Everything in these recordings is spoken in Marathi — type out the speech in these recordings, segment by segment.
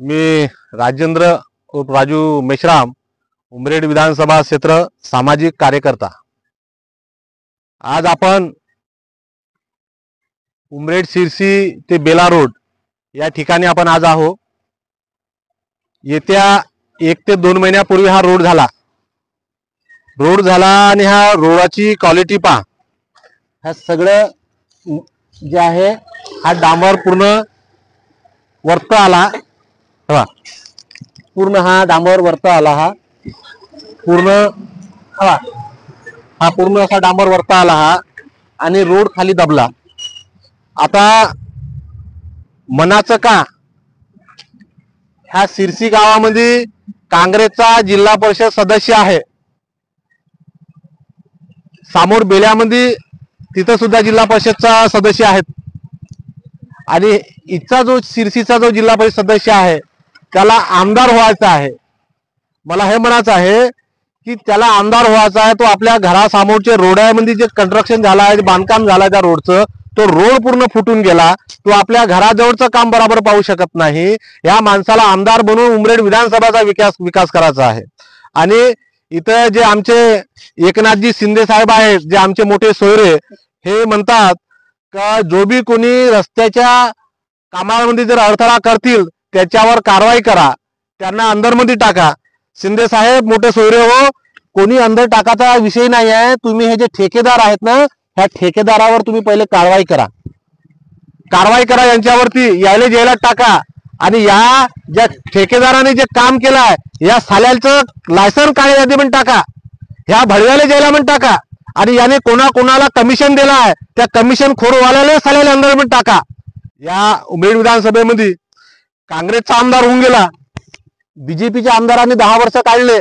मी राजेंद्र उर्फ राजू मेश्राम, उमरेड विधानसभा क्षेत्र सामाजिक कार्यकर्ता। आज आपण उमरेड शिरसी ते बेला रोड या ठिकाणी आपण आज आहोत। येत्या 1 ते 2 महिन्यापूर्वी हा रोड झाला आणि ह्या रोडाची क्वालिटी पहा। हा सगळं जे आहे हा डांबर पूर्ण वरत आला, पूर्ण हा डांबर वरत आला, हा पूर्ण असा डांबर वरत आला हा आणि रोड खाली दबला। आता मनाचं का ह्या शिरसी गावामध्ये काँग्रेसचा जिल्हा परिषद सदस्य आहे, समोर बेल्यामध्ये तिथं सुद्धा जिल्हा परिषदचा सदस्य आहेत आणि इथचा जो शिरसीचा जो जिल्हा परिषद सदस्य आहे त्याला आमदार व्हायचा आहे। मला हे म्हणायचं आहे की त्याला आमदार व्हायचा आहे, तो आपल्या घरासमोरचे रोडामध्ये जे कंस्ट्रक्शन झालं आहे, बांधकाम झालं त्या रोडचं, तो रोड पूर्ण फुटून गेला, तो आपल्या घराजवळचं काम बरोबर पाहू शकत नाही। या माणसाला आमदार बनवून उमरेड विधानसभाचा विकास करायचा आहे। आणि इथं जे आमचे एकनाथजी शिंदे साहेब आहेत, जे आमचे मोठे सोयरे, हे म्हणतात का जो भी कोणी रस्त्याच्या कामामध्ये जर अडथळा करतील त्याच्यावर कारवाई करा, त्यांना अंदरमध्ये टाका। शिंदे साहेब मोठे सोयरे हो, कोणी अंदर टाकाचा विषय नाही आहे। तुम्ही हे जे ठेकेदार आहेत ना, ह्या ठेकेदारावर तुम्ही पहिले कारवाई करा यांच्यावरती, यायला जेलात टाका। आणि या ज्या ठेकेदाराने जे काम केलं आहे या साल्यांचं लायसन काळ्या यादी पण टाका, ह्या भडव्याला जेला पण टाका। आणि याने कोणाला कमिशन दिला आहे त्या कमिशन खोरवाल्याला साल्याला अंदर पण टाका। या उमरेड विधानसभेमध्ये काँग्रेसचा आमदार होऊन गेला, बीजेपीच्या आमदारांनी 10 वर्ष काढले,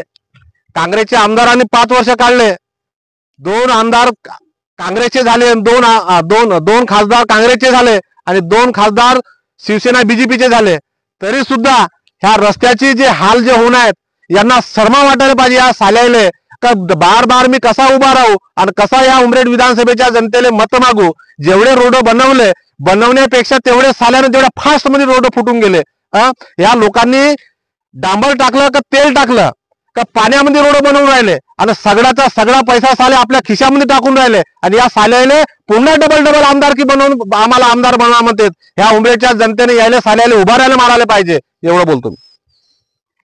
काँग्रेसच्या आमदारांनी 5 वर्ष काढले, 2 आमदार काँग्रेसचे झाले, दोन खासदार काँग्रेसचे झाले आणि 2 खासदार शिवसेना बीजेपीचे झाले। तरी सुद्धा ह्या रस्त्याचे जे हाल जे होणार आहेत यांना शर्मा वाटायला पाहिजे या साल्याले, का बार मी कसा उभा राहू आणि कसा या उमरेड विधानसभेच्या जनतेले मत मागू। जेवढे रोड बनवण्यापेक्षा तेवढे साल्याने तेवढ्या फास्ट मध्ये रोड फुटून गेले। या लोकांनी डांबर टाकलं का तेल टाकलं का पाण्यामध्ये रोड बनवून राहिले आणि सगळ्याचा सगळा पैसा साले आपल्या खिशामध्ये टाकून राहिले। आणि या साल्याने पुन्हा डबल आमदारकी बनवून आम्हाला आमदार बनवा म्हणतात। ह्या उमरेडच्या जनतेने यायला साल्याला उभा राहायला मारायला पाहिजे, एवढं बोलतो मी।